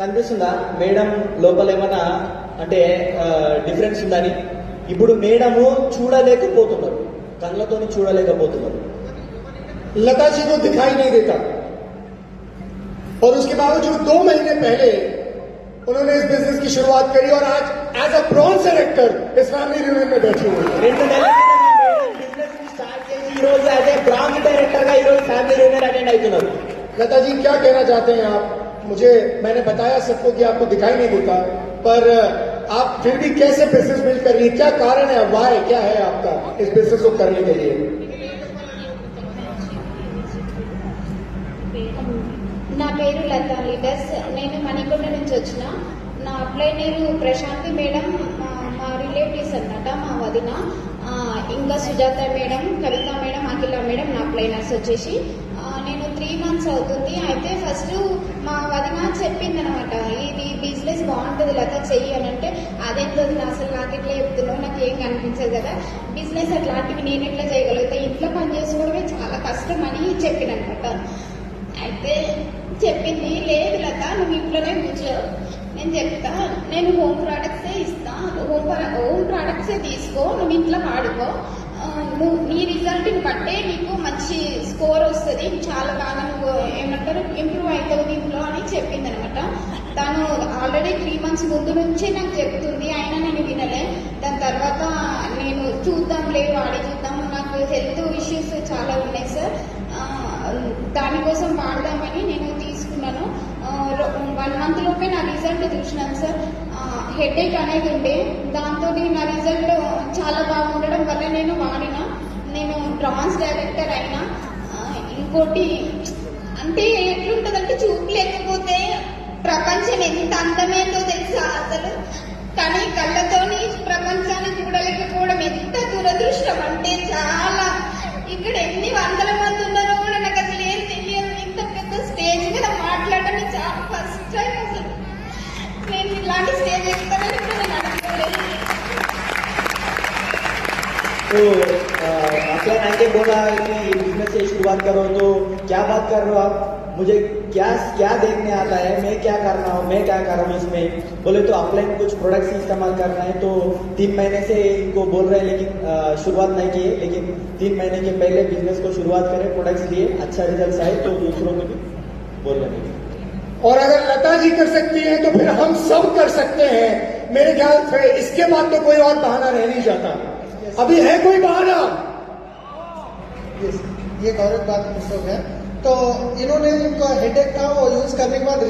కనిపిస్తుందా మేడం లోపల ఏమన్నా అంటే డిఫరెన్స్ ఉందని? ఇప్పుడు మేడము చూడలేకపోతున్నారు, కళ్ళతో చూడలేకపోతున్నారు. लता जी को दिखाई नहीं देता और उसके बावजूद 2 महीने पहले उन्होंने इस बिजनेस की शुरुआत करी और आज एज अ ब्रॉन्ज डायरेक्टर इस फैमिली रियूनियन में बैठी हुई है। 2 నెలల బిజినెస్ స్టార్ట్ చేసి ఈ రోజు యాజ్ ఏ బ్రాంచ్ డైరెక్టర్ గా ఈ రోజు ఫ్యామిలీ రియూనియన్ అటెండ్ అవుతున్నారు. लता जी क्या कहना चाहते हैं आप? मुझे मैंने बताया सबको कि आपको दिखाई नहीं देता, पर आप फिर भी कैसे बिजनेस बिल्ड कर रही है? क्या कारण है, वाई क्या है आपका इस बिजनेस को करने के लिए? నా పేరు లతా లీడర్స్. నేను మణికొండ నుంచి వచ్చిన. నా అప్లైనర్ ప్రశాంతి మేడం మా రిలేటివ్స్ అన్నమాట, మా వదిన. ఇంకా సుజాత మేడం, కవిత మేడం, అఖిల మేడం నా అప్లైనర్స్ వచ్చేసి. నేను 3 మంత్స్ అవుతుంది. అయితే ఫస్ట్ మా వదిన చెప్పింది అనమాట, ఇది బిజినెస్ బాగుంటుంది లతా చెయ్యి అని. అంటే అదేంటో అసలు నాకు ఎట్లా చెప్తున్నావు, నాకు ఏం కనిపించదు కదా, బిజినెస్ అట్లాంటివి నేను ఎట్లా చేయగలుగుతా, ఇంట్లో పని చేసుకోవడమే చాలా కష్టం అని చెప్పిన అనమాట. అయితే చెప్పింది, లేదు లత నువ్వు ఇంట్లోనే కూర్చో, నేను చెప్తా, నేను హోమ్ ప్రోడక్ట్సే ఇస్తా, హోమ్ ప్రోడక్ట్సే తీసుకో, నువ్వు ఇంట్లో వాడుకో, నువ్వు నీ రిజల్ట్ని బట్టే నీకు మంచి స్కోర్ వస్తుంది, చాలా బాగా నువ్వు ఏమంటారు ఇంప్రూవ్ అవుతావు దీంట్లో అని చెప్పింది అనమాట. తను ఆల్రెడీ 3 మంత్స్ ముందు నుంచే నాకు చెప్తుంది, అయినా నేను వినలే. దాని తర్వాత నేను చూద్దాంలే వాడి చూద్దాం, నాకు హెల్త్ ఇష్యూస్ చాలా ఉన్నాయి సార్, దానికోసం వాడదామని నేను తీసుకున్నాను. 1 మంత్ లోపే నా రిజల్ట్ చూసినాను సార్. హెడేక్ అనేది ఉండే, దాంతో నా రిజల్ట్ చాలా బాగుండడం వల్ల నేను వాడిన. నేను బ్రాంచ్ డైరెక్టర్ అయినా. ఇంకోటి అంటే ఎట్లుంటదంటే, చూపు లేకపోతే ప్రపంచం ఎంత అందమైందో తెలుసా అసలు, కానీ కళ్ళతోని ప్రపంచాన్ని చూడలేకపోవడం ఎంత దురదృష్టం అంటే చాలా. ఇక్కడ ఎన్ని వందల మంది ఉన్నారో కూడా నాకు అసలు ఏం తెలియదు. ఇంత పెద్ద స్టేజ్ మీద మాట్లాడడం చాలా ఫస్ట్ టైం. అసలు నేను ఇలాంటి స్టేజ్ ఎక్కుతానని కూడా నేను అనుకోలేదు. तो आपका नाइके बोला कि बिजनेस से शुरुआत करो, तो क्या बात कर रहे हो आप? मुझे क्या देखने आता है, मैं क्या करना हूँ, मैं क्या कर रहा हूँ इसमें? बोले तो ऑफलाइन कुछ प्रोडक्ट्स इस्तेमाल करना है, तो 3 महीने से इनको बोल रहे हैं, लेकिन शुरुआत नहीं की है, लेकिन 3 महीने के पहले बिजनेस को शुरुआत करें, प्रोडक्ट्स लिए अच्छा रिजल्ट आए तो दूसरों को भी बोल रहे हैं। और अगर लता जी कर सकती हैं तो फिर हम सब कर सकते हैं। मेरे ख्याल से इसके बाद तो कोई और बहाना रह नहीं जाता। अभी है कोई बहाना? ये गौरव बात मिस हो गया। तो इन्होंने इनका हेडेक था, वो यूज करने के बाद